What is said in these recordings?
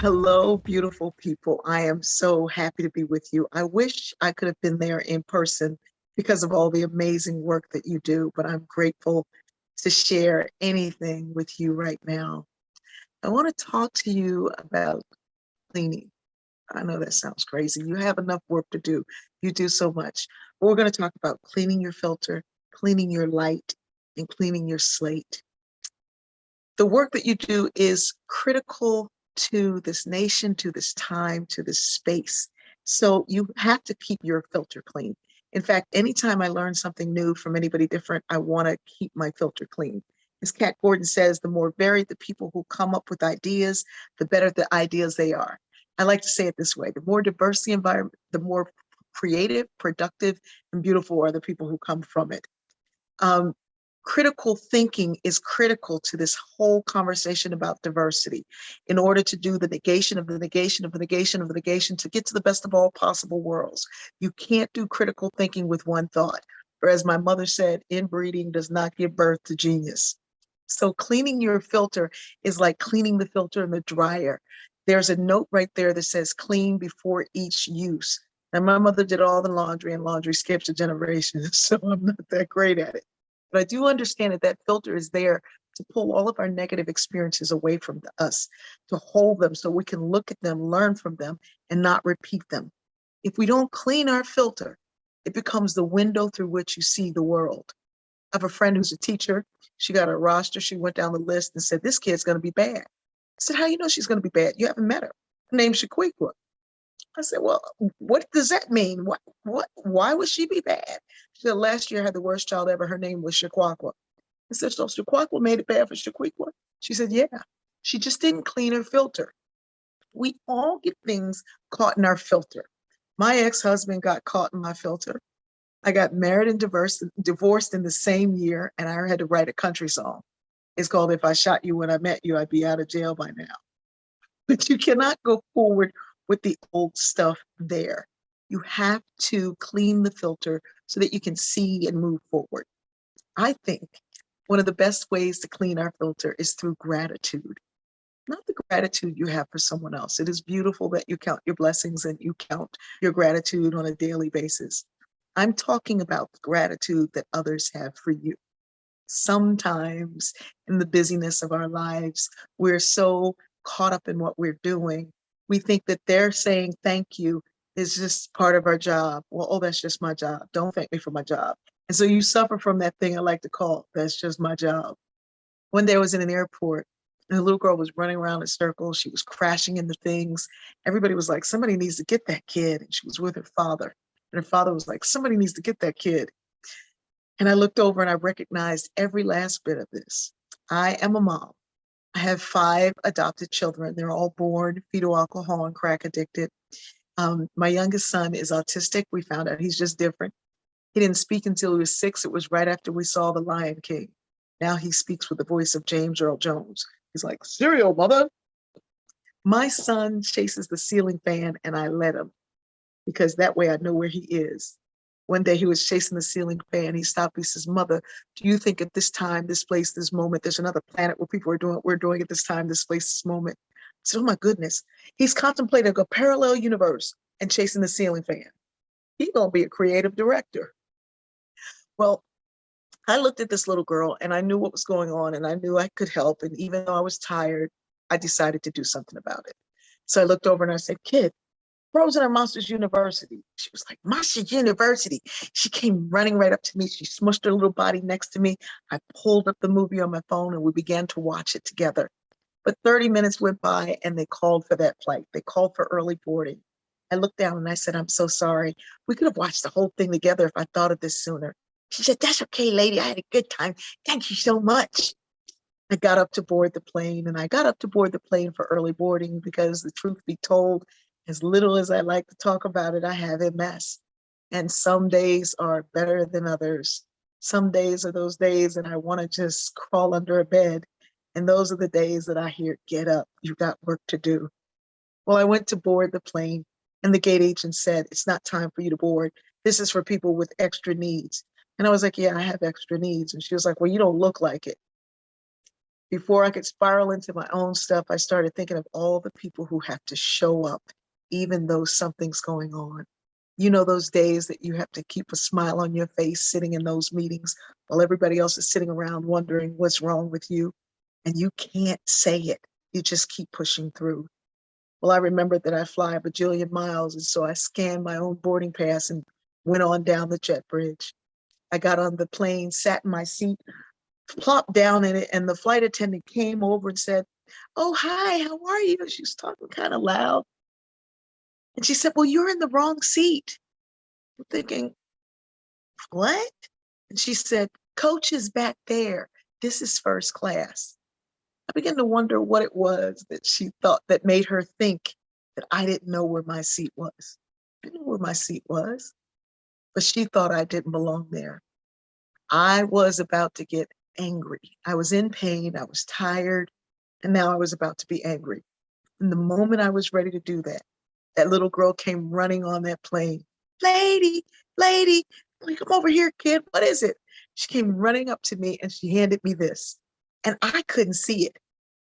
Hello, beautiful people. I am so happy to be with you. I wish I could have been there in person because of all the amazing work that you do, but I'm grateful to share anything with you right now. I want to talk to you about cleaning. I know that sounds crazy. You have enough work to do. You do so much. But we're going to talk about cleaning your filter, cleaning your light, and cleaning your slate. The work that you do is critical to this nation, to this time, to this space. So you have to keep your filter clean. In fact, anytime I learn something new from anybody different, I want to keep my filter clean. As Kat Gordon says, the more varied the people who come up with ideas, the better the ideas they are. I like to say it this way: the more diverse the environment, the more creative, productive, and beautiful are the people who come from it. Um, Critical thinking is critical to this whole conversation about diversity in order to do the negation of the negation of the negation of the negation to get to the best of all possible worlds. You can't do critical thinking with one thought. Or as my mother said, inbreeding does not give birth to genius. So cleaning your filter is like cleaning the filter in the dryer. There's a note right there that says clean before each use. And my mother did all the laundry, and laundry skips a generation, so I'm not that great at it. But I do understand that that filter is there to pull all of our negative experiences away from us, to hold them so we can look at them, learn from them, and not repeat them. If we don't clean our filter, it becomes the window through which you see the world. I have a friend who's a teacher. She got a roster. She went down the list and said, "This kid's going to be bad." I said, "How you know she's going to be bad? You haven't met her. Her name's Shaquiqua." I said, "Well, what does that mean? Why would she be bad?" She said, "Last year I had the worst child ever. Her name was Shaquaqua." I said, "So Shaquaqua made it bad for Shaquiqua?" She said, "Yeah. She just didn't clean her filter." We all get things caught in our filter. My ex-husband got caught in my filter. I got married and divorced in the same year, and I had to write a country song. It's called "If I Shot You When I Met You, I'd Be Out of Jail by Now." But you cannot go forward with the old stuff there. You have to clean the filter so that you can see and move forward. I think one of the best ways to clean our filter is through gratitude, not the gratitude you have for someone else. It is beautiful that you count your blessings and you count your gratitude on a daily basis. I'm talking about the gratitude that others have for you. Sometimes in the busyness of our lives, we're so caught up in what we're doing. We think that they're saying thank you is just part of our job. Well, oh, that's just my job. Don't thank me for my job. And so you suffer from that thing I like to call, "That's just my job." One day I was in an airport and a little girl was running around in circles. She was crashing into things. Everybody was like, "Somebody needs to get that kid." And she was with her father. And her father was like, "Somebody needs to get that kid." And I looked over and I recognized every last bit of this. I am a mom. I have 5 adopted children. They're all born fetal alcohol and crack addicted. My youngest son is autistic. We found out he's just different. He didn't speak until he was 6. It was right after we saw The Lion King. Now he speaks with the voice of James Earl Jones. He's like, "Cereal, mother." My son chases the ceiling fan and I let him because that way I know where he is. One day he was chasing the ceiling fan. He stopped. He says, "Mother, do you think at this time, this place, this moment, there's another planet where people are doing what we're doing at this time, this place, this moment?" I said, "Oh my goodness." He's contemplating a parallel universe and chasing the ceiling fan. He's going to be a creative director. Well, I looked at this little girl and I knew what was going on and I knew I could help. And even though I was tired, I decided to do something about it. So I looked over and I said, "Kid, Frozen or Monsters University?" She was like, "Monsters University." She came running right up to me. She smushed her little body next to me. I pulled up the movie on my phone and we began to watch it together. But 30 minutes went by and they called for that flight. They called for early boarding. I looked down and I said, "I'm so sorry. We could have watched the whole thing together if I thought of this sooner." She said, "That's okay, lady. I had a good time. Thank you so much." I got up to board the plane, and I got up to board the plane for early boarding because, the truth be told, as little as I like to talk about it, I have MS. And some days are better than others. Some days are those days and I want to just crawl under a bed. And those are the days that I hear, "Get up, you've got work to do." Well, I went to board the plane and the gate agent said, "It's not time for you to board. This is for people with extra needs." And I was like, "Yeah, I have extra needs." And she was like, "Well, you don't look like it." Before I could spiral into my own stuff, I started thinking of all the people who have to show up, even though something's going on. You know, those days that you have to keep a smile on your face sitting in those meetings while everybody else is sitting around wondering what's wrong with you. And you can't say it. You just keep pushing through. Well, I remembered that I fly a bajillion miles. And so I scanned my own boarding pass and went on down the jet bridge. I got on the plane, sat in my seat, plopped down in it, and the flight attendant came over and said, "Oh, hi, how are you?" She was talking kind of loud. And she said, "Well, you're in the wrong seat." I'm thinking, what? And she said, "Coach is back there. This is first class." I began to wonder what it was that she thought that made her think that I didn't know where my seat was. I knew where my seat was, but she thought I didn't belong there. I was about to get angry. I was in pain. I was tired. And now I was about to be angry. And the moment I was ready to do that, that little girl came running on that plane. "Lady, lady, come over here, kid. What is it?" She came running up to me and she handed me this. And I couldn't see it.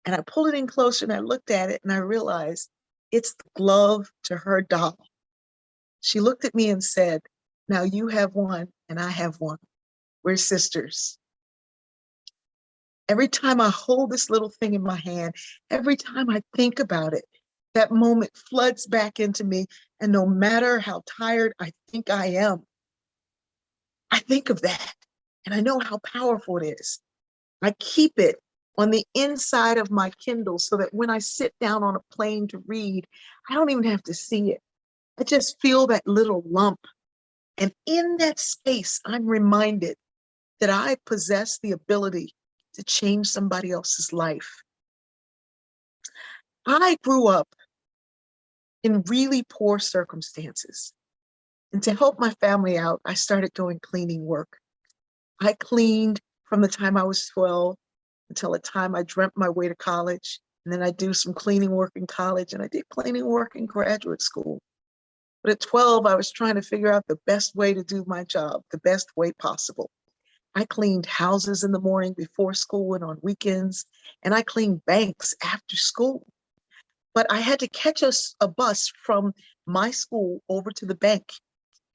And I pulled it in closer and I looked at it and I realized it's the glove to her doll. She looked at me and said, "Now you have one and I have one. We're sisters." Every time I hold this little thing in my hand, every time I think about it, that moment floods back into me. And no matter how tired I think I am, I think of that. And I know how powerful it is. I keep it on the inside of my Kindle so that when I sit down on a plane to read, I don't even have to see it. I just feel that little lump. And in that space, I'm reminded that I possess the ability to change somebody else's life. I grew up in really poor circumstances. And to help my family out, I started doing cleaning work. I cleaned from the time I was 12 until the time I dreamt my way to college. And then I do some cleaning work in college, and I did cleaning work in graduate school. But at 12, I was trying to figure out the best way to do my job, the best way possible. I cleaned houses in the morning before school and on weekends, and I cleaned banks after school. But I had to catch a bus from my school over to the bank.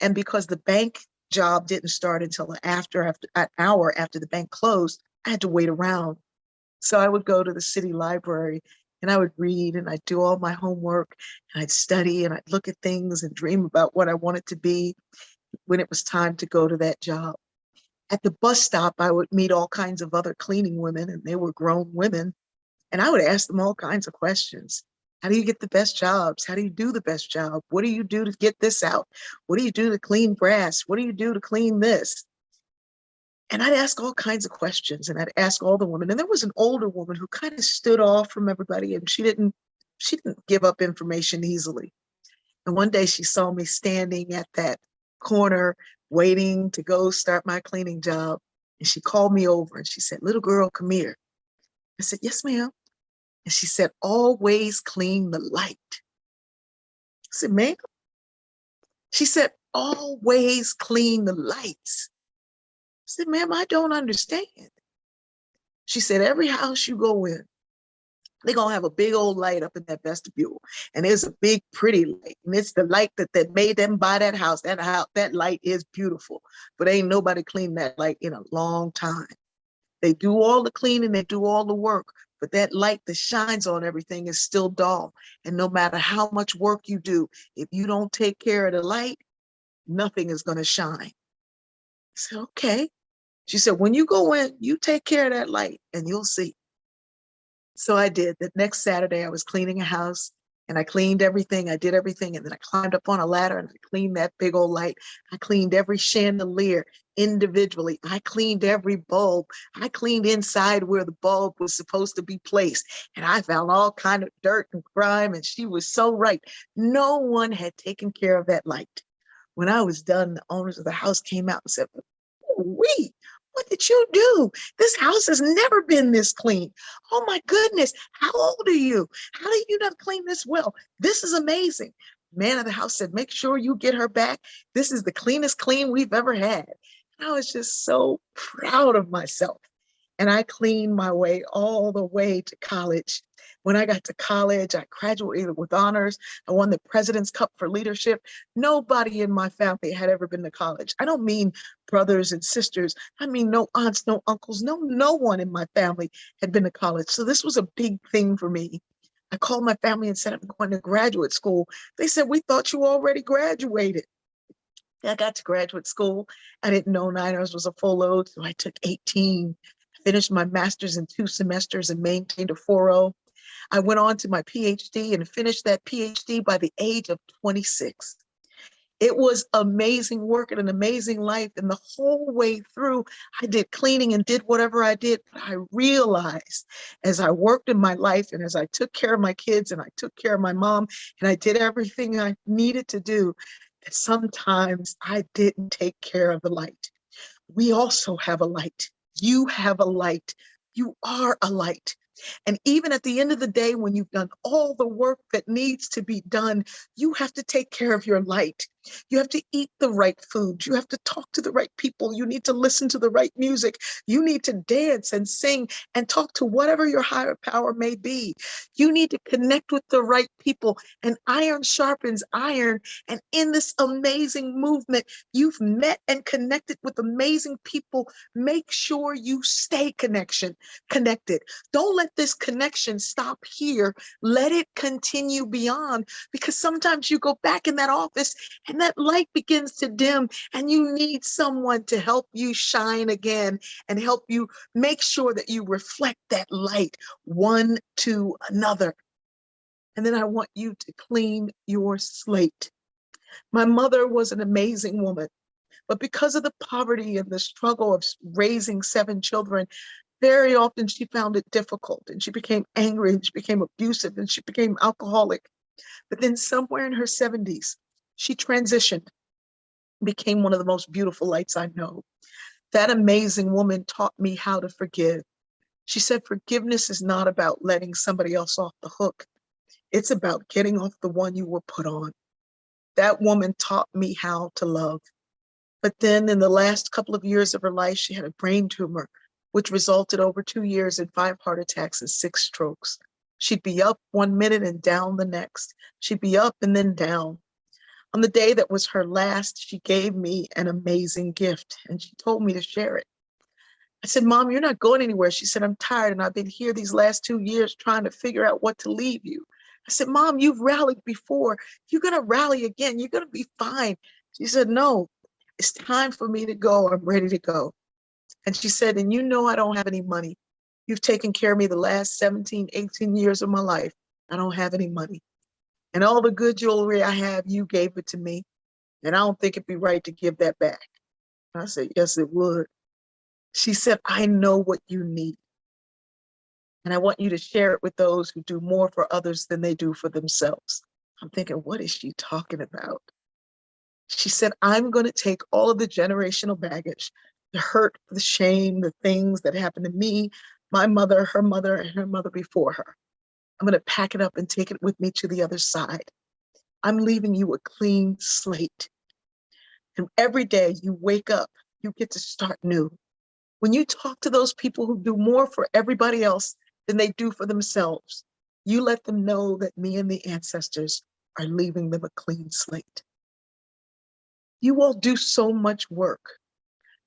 And because the bank job didn't start until after an hour after the bank closed, I had to wait around. So I would go to the city library and I would read and I'd do all my homework and I'd study and I'd look at things and dream about what I wanted to be when it was time to go to that job. At the bus stop, I would meet all kinds of other cleaning women, and they were grown women. And I would ask them all kinds of questions. How do you get the best jobs? How do you do the best job? What do you do to get this out? What do you do to clean brass? What do you do to clean this? And I'd ask all kinds of questions, and I'd ask all the women. And there was an older woman who kind of stood off from everybody, and she didn't give up information easily. And one day she saw me standing at that corner waiting to go start my cleaning job. And she called me over and she said, "Little girl, come here." I said, "Yes, ma'am." And she said, "Always clean the light." I said, "Ma'am?" She said, "Always clean the lights." I said, "Ma'am, I don't understand." She said, "Every house you go in, they're going to have a big old light up in that vestibule. And there's a big, pretty light. And it's the light that made them buy that house. That light is beautiful. But ain't nobody cleaned that light in a long time. They do all the cleaning, they do all the work. But that light that shines on everything is still dull. And no matter how much work you do, if you don't take care of the light, nothing is going to shine." I said, "Okay." She said, "When you go in, you take care of that light and you'll see." So I did. The next Saturday, I was cleaning a house and I cleaned everything. I did everything. And then I climbed up on a ladder and I cleaned that big old light. I cleaned every chandelier individually. I cleaned every bulb. I cleaned inside where the bulb was supposed to be placed. And I found all kind of dirt and grime. And she was so right. No one had taken care of that light. When I was done, the owners of the house came out and said, "Wait, what did you do? This house has never been this clean. Oh my goodness, how old are you? How do you not clean this well? This is amazing." Man of the house said, "Make sure you get her back. This is the cleanest clean we've ever had." And I was just so proud of myself. And I cleaned my way all the way to college. When I got to college, I graduated with honors. I won the President's Cup for leadership. Nobody in my family had ever been to college. I don't mean brothers and sisters. I mean no aunts, no uncles, no one in my family had been to college. So this was a big thing for me. I called my family and said, I'm going to graduate school. They said, we thought you already graduated. I got to graduate school. I didn't know 9 hours was a full load, so I took 18. Finished my master's in 2 semesters and maintained a 4.0. I went on to my PhD and finished that PhD by the age of 26. It was amazing work and an amazing life. And the whole way through, I did cleaning and did whatever I did. But I realized as I worked in my life and as I took care of my kids and I took care of my mom and I did everything I needed to do, that sometimes I didn't take care of the light. We also have a light. You have a light. You are a light. And even at the end of the day, when you've done all the work that needs to be done, you have to take care of your light. You have to eat the right food. You have to talk to the right people. You need to listen to the right music. You need to dance and sing and talk to whatever your higher power may be. You need to connect with the right people. And iron sharpens iron. And in this amazing movement, you've met and connected with amazing people. Make sure you stay connected. Don't let this connection stop here. Let it continue beyond, because sometimes you go back in that office and that light begins to dim and you need someone to help you shine again and help you make sure that you reflect that light one to another. And then I want you to clean your slate. My mother was an amazing woman, but because of the poverty and the struggle of raising 7 children, very often she found it difficult and she became angry and she became abusive and she became alcoholic. But then somewhere in her 70s, she transitioned, became one of the most beautiful lights I know. That amazing woman taught me how to forgive. She said, forgiveness is not about letting somebody else off the hook. It's about getting off the one you were put on. That woman taught me how to love. But then in the last couple of years of her life, she had a brain tumor, which resulted over 2 years in 5 heart attacks and 6 strokes. She'd be up 1 minute and down the next. She'd be up and then down. On the day that was her last, she gave me an amazing gift and she told me to share it. I said, Mom, you're not going anywhere. She said, I'm tired and I've been here these last 2 years trying to figure out what to leave you. I said, Mom, you've rallied before. You're going to rally again. You're going to be fine. She said, no, it's time for me to go. I'm ready to go. And she said, and you know I don't have any money. You've taken care of me the last 17, 18 years of my life. I don't have any money. And all the good jewelry I have, you gave it to me. And I don't think it'd be right to give that back. I said, yes, it would. She said, I know what you need. And I want you to share it with those who do more for others than they do for themselves. I'm thinking, what is she talking about? She said, I'm going to take all of the generational baggage, the hurt, the shame, the things that happened to me, my mother, and her mother before her. I'm going to pack it up and take it with me to the other side. I'm leaving you a clean slate. And every day you wake up, you get to start new. When you talk to those people who do more for everybody else than they do for themselves, you let them know that me and the ancestors are leaving them a clean slate. You all do so much work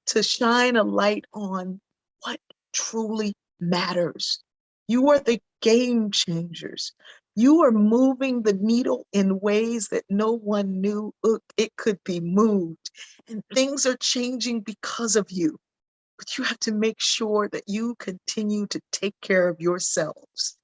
to shine a light on what truly matters. You are the game changers. You are moving the needle in ways that no one knew it could be moved. And things are changing because of you. But you have to make sure that you continue to take care of yourselves.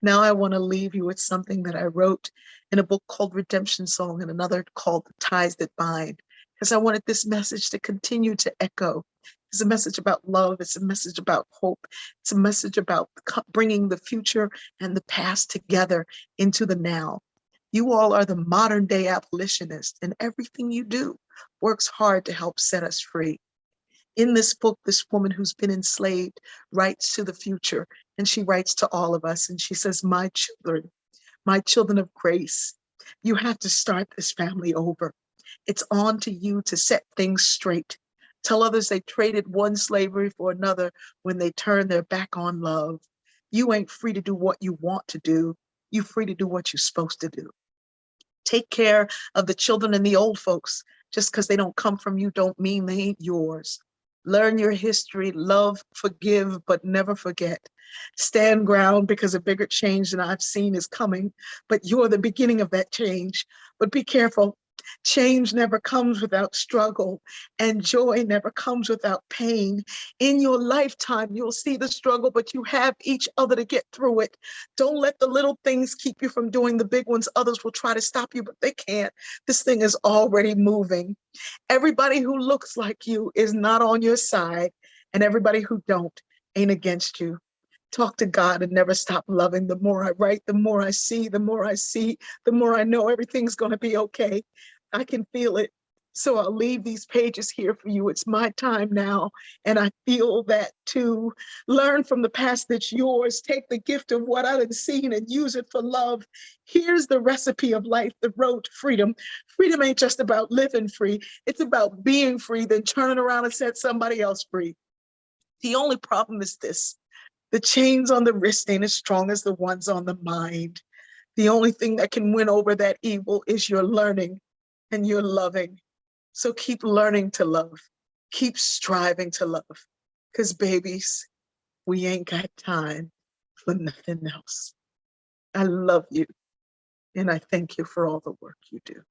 Now I want to leave you with something that I wrote in a book called Redemption Song and another called The Ties That Bind, because I wanted this message to continue to echo. It's a message about love. It's a message about hope. It's a message about bringing the future and the past together into the now. You all are the modern day abolitionists, and everything you do works hard to help set us free. In this book, this woman who's been enslaved writes to the future, and she writes to all of us, and she says, my children of grace, you have to start this family over. It's on to you to set things straight. Tell others they traded one slavery for another when they turned their back on love. You ain't free to do what you want to do. You free to do what you're supposed to do. Take care of the children and the old folks. Just because they don't come from you don't mean they ain't yours. Learn your history, love, forgive, but never forget. Stand ground because a bigger change than I've seen is coming, but you're the beginning of that change. But be careful. Change never comes without struggle, and joy never comes without pain. In your lifetime, you'll see the struggle, but you have each other to get through it. Don't let the little things keep you from doing the big ones. Others will try to stop you, but they can't. This thing is already moving. Everybody who looks like you is not on your side, and everybody who don't ain't against you. Talk to God and never stop loving. The more I write, the more I see, the more I see, the more I know everything's going to be okay. I can feel it. So I'll leave these pages here for you. It's my time now, and I feel that too. Learn from the past that's yours. Take the gift of what I've seen and use it for love. Here's the recipe of life, the road to freedom. Freedom ain't just about living free. It's about being free, then turning around and set somebody else free. The only problem is this. The chains on the wrist ain't as strong as the ones on the mind. The only thing that can win over that evil is your learning and your loving. So keep learning to love. Keep striving to love. Because babies, we ain't got time for nothing else. I love you, and I thank you for all the work you do.